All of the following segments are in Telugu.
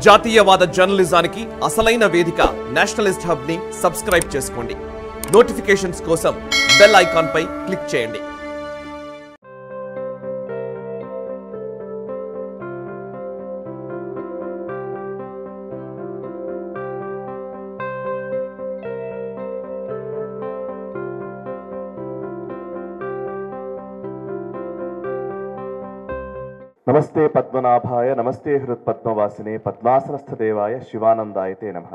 జాతీయవాద జర్నలిజానికి అసలైన వేదిక నేషనలిస్ట్ హబ్ ని సబ్స్క్రైబ్ చేసుకోండి. నోటిఫికేషన్స్ కోసం బెల్ ఐకాన్ పై క్లిక్ చేయండి. నమస్తే పద్మనాభాయ, నమస్తే హృత్పద్మవాసినే, పద్మాసనస్థ దేవాయ శివానందాయతే నమః.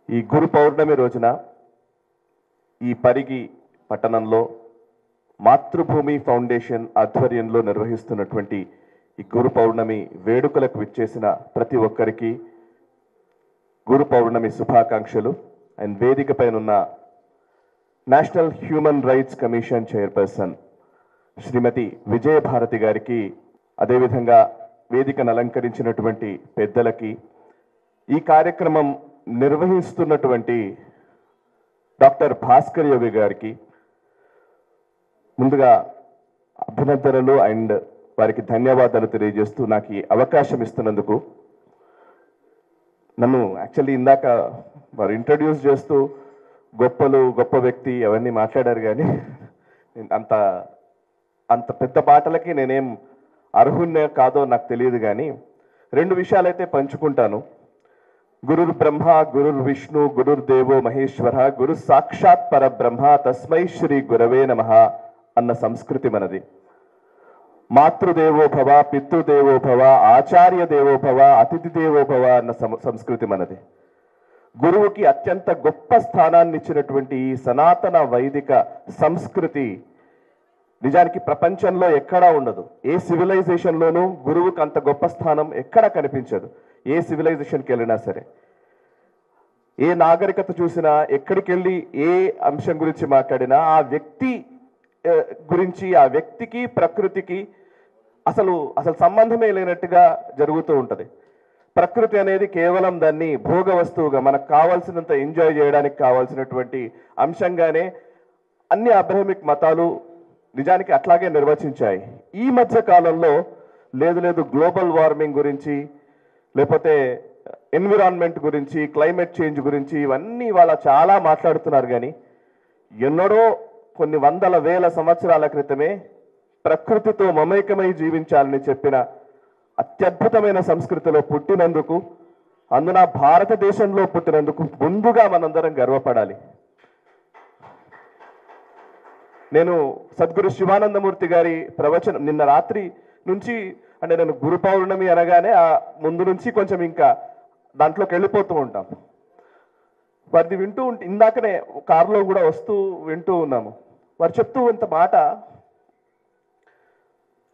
ఈ గురు పౌర్ణమి రోజున ఈ పరిగి పట్టణంలో మాతృభూమి ఫౌండేషన్ ఆధ్వర్యంలో నిర్వహిస్తున్నటువంటి ఈ గురు పౌర్ణమి వేడుకలకు విచ్చేసిన ప్రతి ఒక్కరికి గురు పౌర్ణమి శుభాకాంక్షలు. అండ్ వేదిక పైనున్న national human rights commission chairperson Shrimati Vijayabharati గారికి, అదేవిధంగా వేదికను అలంకరించినటువంటి పెద్దలకి, ఈ కార్యక్రమం నిర్వహిస్తున్నటువంటి డాక్టర్ భాస్కర్ యోగి గారికి ముందుగా అభినందనలు అండ్ వారికి ధన్యవాదాలు తెలియజేస్తూ నాకు ఈ అవకాశం ఇస్తున్నందుకు. నన్ను యాక్చువల్లీ ఇందాక వారు ఇంట్రడ్యూస్ చేస్తూ గొప్ప వ్యక్తి అవన్నీ మాట్లాడారు, కానీ అంత పెద్ద మాటలకి నేనేం అర్హున్నే కాదో నాకు తెలియదు. కానీ రెండు విషయాలైతే పంచుకుంటాను. గురుర్ బ్రహ్మ, గురుర్ విష్ణు, గురుర్ దేవో మహేశ్వర, గురు సాక్షాత్ పరబ్రహ్మ, తస్మై శ్రీ గురవే నమః అన్న సంస్కృతి మనది. మాతృదేవో భవ, పితృదేవో భవ, ఆచార్య దేవో భవ, అతిథి దేవో భవ అన్న సంస్కృతి మనది. గురువుకి అత్యంత గొప్ప స్థానాన్ని ఇచ్చినటువంటి ఈ సనాతన వైదిక సంస్కృతి నిజానికి ప్రపంచంలో ఎక్కడా ఉండదు. ఏ సివిలైజేషన్లోనూ గురువుకి అంత గొప్ప స్థానం ఎక్కడా కనిపించదు. ఏ సివిలైజేషన్కి వెళ్ళినా సరే, ఏ నాగరికత చూసినా, ఎక్కడికి వెళ్ళి ఏ అంశం గురించి మాట్లాడినా ఆ వ్యక్తి గురించి, ఆ వ్యక్తికి ప్రకృతికి అసలు సంబంధమే లేనట్టుగా జరుగుతూ ఉంటుంది. ప్రకృతి అనేది కేవలం దాన్ని భోగ వస్తువుగా మనకు కావాల్సినంత ఎంజాయ్ చేయడానికి కావాల్సినటువంటి అంశంగానే అన్ని అబ్రహమిక్ మతాలు నిజానికి అట్లాగే నిర్వచించాయి. ఈ మధ్య కాలంలో లేదు గ్లోబల్ వార్మింగ్ గురించి, లేకపోతే ఎన్విరాన్మెంట్ గురించి, క్లైమేట్ చేంజ్ గురించి ఇవన్నీ వాళ్ళ చాలా మాట్లాడుతున్నారు. కానీ ఎన్నడో కొన్ని వందల వేల సంవత్సరాల క్రితమే ప్రకృతితో మమేకమై జీవించాలని చెప్పిన అత్యద్భుతమైన సంస్కృతిలో పుట్టినందుకు, అందున భారతదేశంలో పుట్టినందుకు ముందుగా మనందరం గర్వపడాలి. నేను సద్గురు శివానందమూర్తి గారి ప్రవచనం నిన్న రాత్రి నుంచి, అంటే నేను గురు పౌర్ణమి అనగానే ఆ ముందు నుంచి కొంచెం ఇంకా దాంట్లోకి వెళ్ళిపోతూ ఉంటాం. వారిది వింటూ ఇందాకనే కారులో కూడా వస్తూ వింటూ ఉన్నాము. వారు చెప్తూ ఇంత మాట,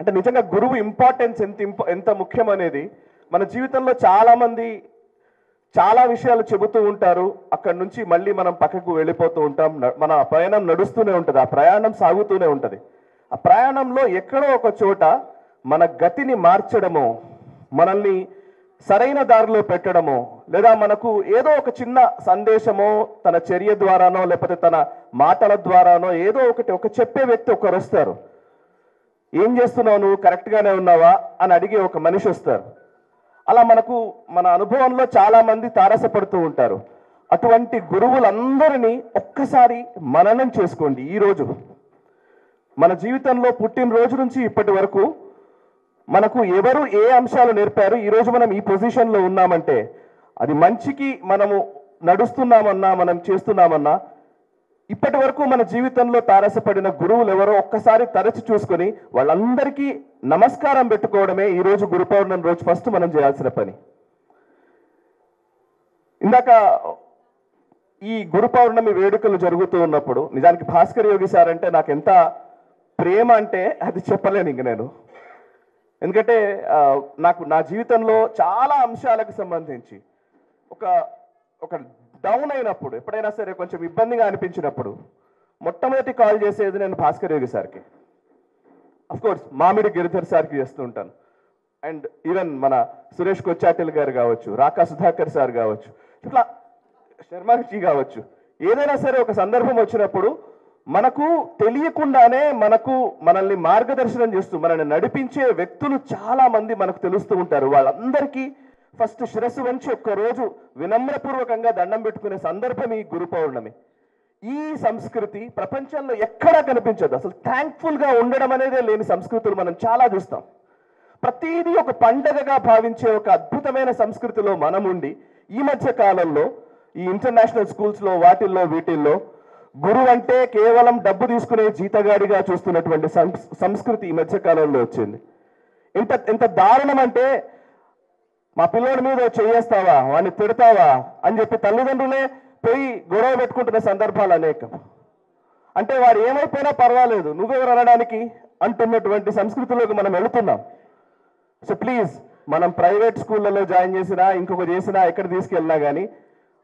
అంటే నిజంగా గురువు ఇంపార్టెన్స్ ఎంత ముఖ్యం అనేది మన జీవితంలో చాలామంది చాలా విషయాలు చెబుతూ ఉంటారు. అక్కడి నుంచి మళ్ళీ మనం పక్కకు వెళ్ళిపోతూ ఉంటాం. మన ప్రయాణం నడుస్తూనే ఉంటుంది, ఆ ప్రయాణం సాగుతూనే ఉంటుంది. ఆ ప్రయాణంలో ఎక్కడో ఒక చోట మన గతిని మార్చడమో, మనల్ని సరైన దారిలో పెట్టడమో, లేదా మనకు ఏదో ఒక చిన్న సందేశమో తన చర్య ద్వారానో లేకపోతే తన మాటల ద్వారానో ఏదో ఒక చెప్పే వ్యక్తి ఒకరు వస్తారు. ఏం చేస్తున్నావు, నువ్వు కరెక్ట్గానే ఉన్నావా అని అడిగే ఒక మనిషి వస్తారు. అలా మన అనుభవంలో చాలా మంది తారసపడుతూ ఉంటారు. అటువంటి గురువులందరినీ ఒక్కసారి మననం చేసుకోండి. ఈరోజు మన జీవితంలో పుట్టినరోజు నుంచి ఇప్పటి వరకు మనకు ఎవరు ఏ అంశాలు నేర్పారు, ఈరోజు మనం ఈ పొజిషన్లో ఉన్నామంటే అది మంచికి మనము నడుస్తున్నామన్నా, మనం చేస్తున్నామన్నా, ఇప్పటి వరకు మన జీవితంలో తారసపడిన గురువులు ఎవరో ఒక్కసారి తరచి చూసుకొని వాళ్ళందరికీ నమస్కారం పెట్టుకోవడమే ఈరోజు గురు పౌర్ణమి రోజు ఫస్ట్ మనం చేయాల్సిన పని. ఇందాక ఈ గురు పౌర్ణమి వేడుకలు జరుగుతూ ఉన్నప్పుడు నిజానికి భాస్కర్ యోగి సార్ అంటే నాకు ఎంత ప్రేమ అంటే అది చెప్పలేను ఇంక నేను. ఎందుకంటే నా జీవితంలో చాలా అంశాలకు సంబంధించి ఒక డౌన్ అయినప్పుడు, ఎప్పుడైనా సరే కొంచెం ఇబ్బందిగా అనిపించినప్పుడు మొట్టమొదటి కాల్ చేసేది నేను భాస్కర్ యోగి సార్కి. అఫ్కోర్స్ మామిడి గిరిధర్ సార్కి చేస్తూ ఉంటాను. అండ్ ఈవెన్ మన సురేష్ కొచ్చాటిల్ గారు కావచ్చు, రాకా సుధాకర్ సార్ కావచ్చు, ఇట్లా శర్మజీ కావచ్చు, ఏదైనా సరే ఒక సందర్భం వచ్చినప్పుడు మనకు తెలియకుండానే మనల్ని మార్గదర్శనం చేస్తూ మనల్ని నడిపించే వ్యక్తులు చాలా మంది మనకు తెలుస్తూ ఉంటారు. వాళ్ళందరికీ ఫస్ట్ శిరస్సు వంచి ఒక్కరోజు వినమ్రపూర్వకంగా దండం పెట్టుకునే సందర్భం ఈ గురు పౌర్ణమి. ఈ సంస్కృతి ప్రపంచంలో ఎక్కడా కనిపించదు. అసలు థ్యాంక్ఫుల్గా ఉండడం అనేదే లేని సంస్కృతులు మనం చాలా చూస్తాం. ప్రతిదీ ఒక పండగగా భావించే ఒక అద్భుతమైన సంస్కృతిలో మనం ఉండి ఈ మధ్య కాలంలో ఈ ఇంటర్నేషనల్ స్కూల్స్లో వాటిల్లో వీటిల్లో గురువు అంటే కేవలం డబ్బు తీసుకునే జీతగాడిగా చూస్తున్నటువంటి సంస్కృతి ఈ మధ్య కాలంలో వచ్చింది. ఎంత దారుణం అంటే, మా పిల్లోడి మీద చేయేస్తావా, వాడిని తిడతావా అని చెప్పి తల్లిదండ్రులే పోయి గొడవ పెట్టుకుంటున్న సందర్భాలు అనేకం. అంటే వాడు ఏమైపోయినా పర్వాలేదు, నువ్వెవరు అనడానికి అంటున్నటువంటి సంస్కృతిలోకి మనం వెళుతున్నాం. సో ప్లీజ్, మనం ప్రైవేట్ స్కూళ్ళలో జాయిన్ చేసినా ఇంకొక చేసినా ఎక్కడ తీసుకెళ్ళినా కానీ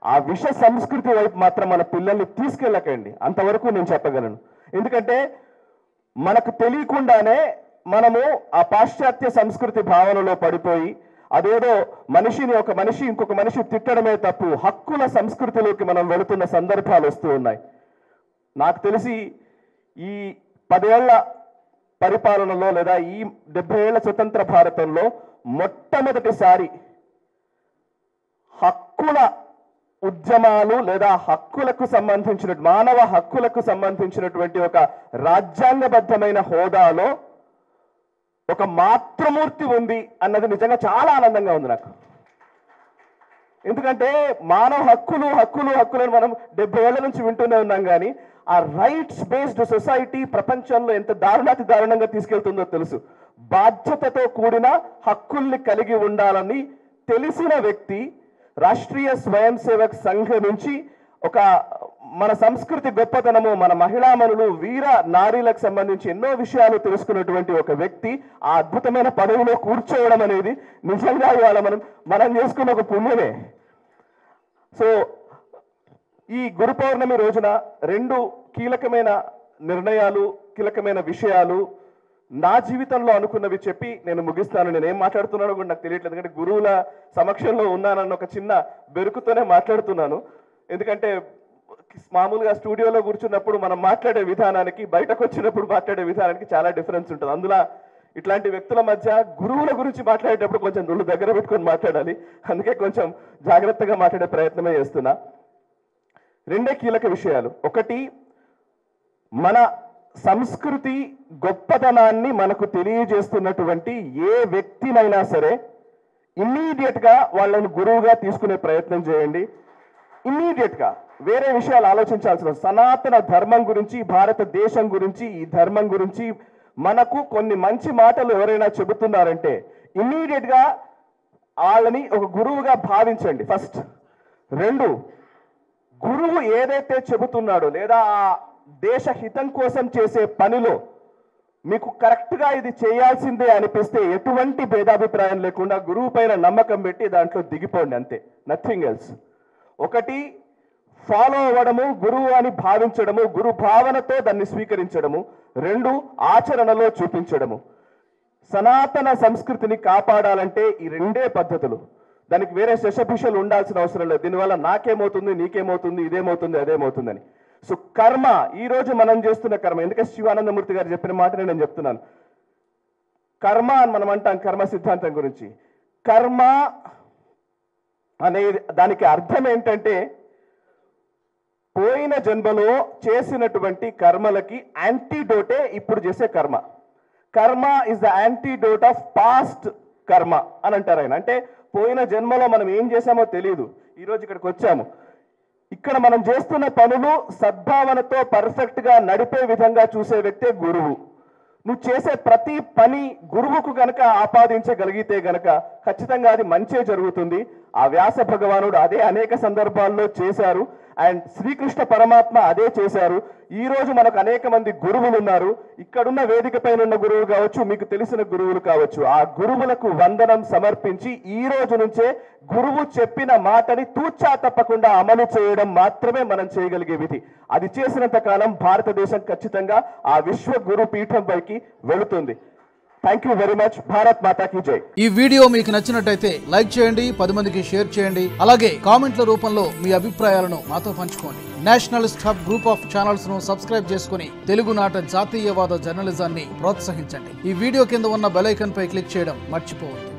ఆ విష సంస్కృతి వైపు మాత్రం మన పిల్లల్ని తీసుకెళ్ళకండి. అంతవరకు నేను చెప్పగలను. ఎందుకంటే మనకు తెలియకుండానే మనము ఆ పాశ్చాత్య సంస్కృతి భావనలో పడిపోయి అదేదో ఒక మనిషి ఇంకొక మనిషి తిట్టడమే తప్పు, హక్కుల సంస్కృతిలోకి మనం వెళుతున్న సందర్భాలు వస్తూ ఉన్నాయి. నాకు తెలిసి ఈ 10 ఏళ్ల పరిపాలనలో లేదా ఈ 70 ఏళ్ల స్వతంత్ర భారతంలో మొట్టమొదటిసారి హక్కుల ఉద్యమాలు లేదా హక్కులకు సంబంధించిన మానవ హక్కులకు సంబంధించినటువంటి ఒక రాజ్యాంగబద్ధమైన హోదాలో ఒక మాతృమూర్తి ఉంది అన్నది నిజంగా చాలా ఆనందంగా ఉంది నాకు. ఎందుకంటే మానవ హక్కులను మనం 70 ఏళ్ల నుంచి వింటూనే ఉన్నాం, కానీ ఆ రైట్స్ బేస్డ్ సొసైటీ ప్రపంచంలో ఎంత దారుణంగా తీసుకెళ్తుందో తెలుసు. బాధ్యతతో కూడిన హక్కుల్ని కలిగి ఉండాలని తెలిసిన వ్యక్తి రాష్ట్రీయ స్వయం సేవక్ సంఘ్ నుంచి మన సంస్కృతి గొప్పతనము, మన మహిళామణులు వీర నారీలకు సంబంధించి ఎన్నో విషయాలు తెలుసుకున్నటువంటి ఒక వ్యక్తి ఆ అద్భుతమైన పదవిలో కూర్చోవడం అనేది నిజంగా ఇవాళ మనం చేసుకున్న ఒక పుణ్యమే. సో ఈ గురు పౌర్ణమి రోజున 2 కీలకమైన నిర్ణయాలు, కీలకమైన విషయాలు నా జీవితంలో అనుకున్నవి చెప్పి నేను ముగిస్తాను. నేను ఏం మాట్లాడుతున్నానో కూడా నాకు తెలియట్లేదు, ఎందుకంటే గురువుల సమక్షంలో ఉన్నానన్న ఒక చిన్న బెరుకుతోనే మాట్లాడుతున్నాను. ఎందుకంటే మామూలుగా స్టూడియోలో కూర్చున్నప్పుడు మనం మాట్లాడే విధానానికి బయటకు వచ్చినప్పుడు మాట్లాడే విధానానికి చాలా డిఫరెన్స్ ఉంటుంది. అందులో ఇట్లాంటి వ్యక్తుల మధ్య గురువుల గురించి మాట్లాడేటప్పుడు కొంచెం ఒళ్ళు దగ్గర పెట్టుకొని మాట్లాడాలి. అందుకే కొంచెం జాగ్రత్తగా మాట్లాడే ప్రయత్నమే చేస్తున్నా. 2 కీలక విషయాలు. ఒకటి, మన సంస్కృతి గొప్పతనాన్ని మనకు తెలియజేస్తున్నటువంటి ఏ వ్యక్తినైనా సరే ఇమ్మీడియట్గా వాళ్ళని గురువుగా తీసుకునే ప్రయత్నం చేయండి. ఇమ్మీడియట్గా వేరే విషయాలు ఆలోచించాల్సిన సనాతన ధర్మం గురించి, భారతదేశం గురించి, ఈ ధర్మం గురించి మనకు కొన్ని మంచి మాటలు ఎవరైనా చెబుతున్నారంటే ఇమ్మీడియట్గా వాళ్ళని ఒక గురువుగా భావించండి ఫస్ట్. 2, గురువు ఏదైతే చెబుతున్నాడో లేదా ఆ దేశ హితం కోసం చేసే పనిలో మీకు కరెక్ట్గా ఇది చేయాల్సిందే అనిపిస్తే ఎటువంటి భేదాభిప్రాయం లేకుండా గురువు పైన నమ్మకం పెట్టి దాంట్లో దిగిపోండి, అంతే, నథింగ్ ఎల్స్. 1, ఫాలో అవ్వడము, గురువు అని భావించడము, గురు భావనతో దాన్ని స్వీకరించడము. 2, ఆచరణలో చూపించడము. సనాతన సంస్కృతిని కాపాడాలంటే ఈ 2 పద్ధతులు. దానికి వేరే శశభిషలు ఉండాల్సిన అవసరం లేదు. దీనివల్ల నాకేమవుతుంది, నీకేమవుతుంది, ఇదేమవుతుంది, అదేమవుతుందని. సో కర్మ, ఈ రోజు మనం చేస్తున్న కర్మ, ఎందుకంటే శివానందమూర్తి గారు చెప్పిన మాటనే నేను చెప్తున్నాను. కర్మ అని మనం అంటాం కర్మ సిద్ధాంతం గురించి. కర్మ అనేది దానికి అర్థం ఏంటంటే పోయిన జన్మలో చేసినటువంటి కర్మలకి యాంటీడోటే ఇప్పుడు చేసే కర్మ. కర్మ is the antidote of past కర్మ అని అంటారు ఆయన. అంటే పోయిన జన్మలో మనం ఏం చేశామో తెలియదు, ఈరోజు ఇక్కడికి వచ్చాము. ఇక్కడ మనం చేస్తున్న పనులు సద్భావనతో పర్ఫెక్ట్గా నడిపే విధంగా చూసే వ్యక్తే గురువు. నువ్వు చేసే ప్రతి పని గురువుకు గనక ఆపాదించగలిగితే గనక ఖచ్చితంగా అది మంచే జరుగుతుంది. ఆ వ్యాస భగవానుడు అదే అనేక సందర్భాల్లో చేశారు, అండ్ శ్రీకృష్ణ పరమాత్మ అదే చేశారు. ఈ రోజు మనకు అనేక మంది గురువులు ఉన్నారు. ఇక్కడున్న వేదిక పైన ఉన్న గురువులు కావచ్చు, మీకు తెలిసిన గురువులు కావచ్చు. ఆ గురువులకు వందనం సమర్పించి ఈ రోజు నుంచే గురువు చెప్పిన మాటని తూచా తప్పకుండా అమలు చేయడం మాత్రమే మనం చేయగలిగే విధి. అది చేసినంత కాలం భారతదేశం ఖచ్చితంగా ఆ విశ్వ గురు పీఠం పైకి వెళుతుంది. Thank you very much. Bharat మాతా కీ జై. ఈ వీడియో మీకు నచ్చినట్టయితే లైక్ చేయండి, 10 మందికి షేర్ చేయండి. అలాగే కామెంట్ల రూపంలో మీ అభిప్రాయాలను మాతో పంచుకోండి. Nationalist hub group of channels ను సబ్స్క్రైబ్ చేసుకుని తెలుగునాట జాతీయవాద జర్నలిజాన్ని ప్రోత్సహించండి. ఈ వీడియో కింద ఉన్న బెల్ ఐకాన్ పై క్లిక్ చేయడం మర్చిపోవద్దు.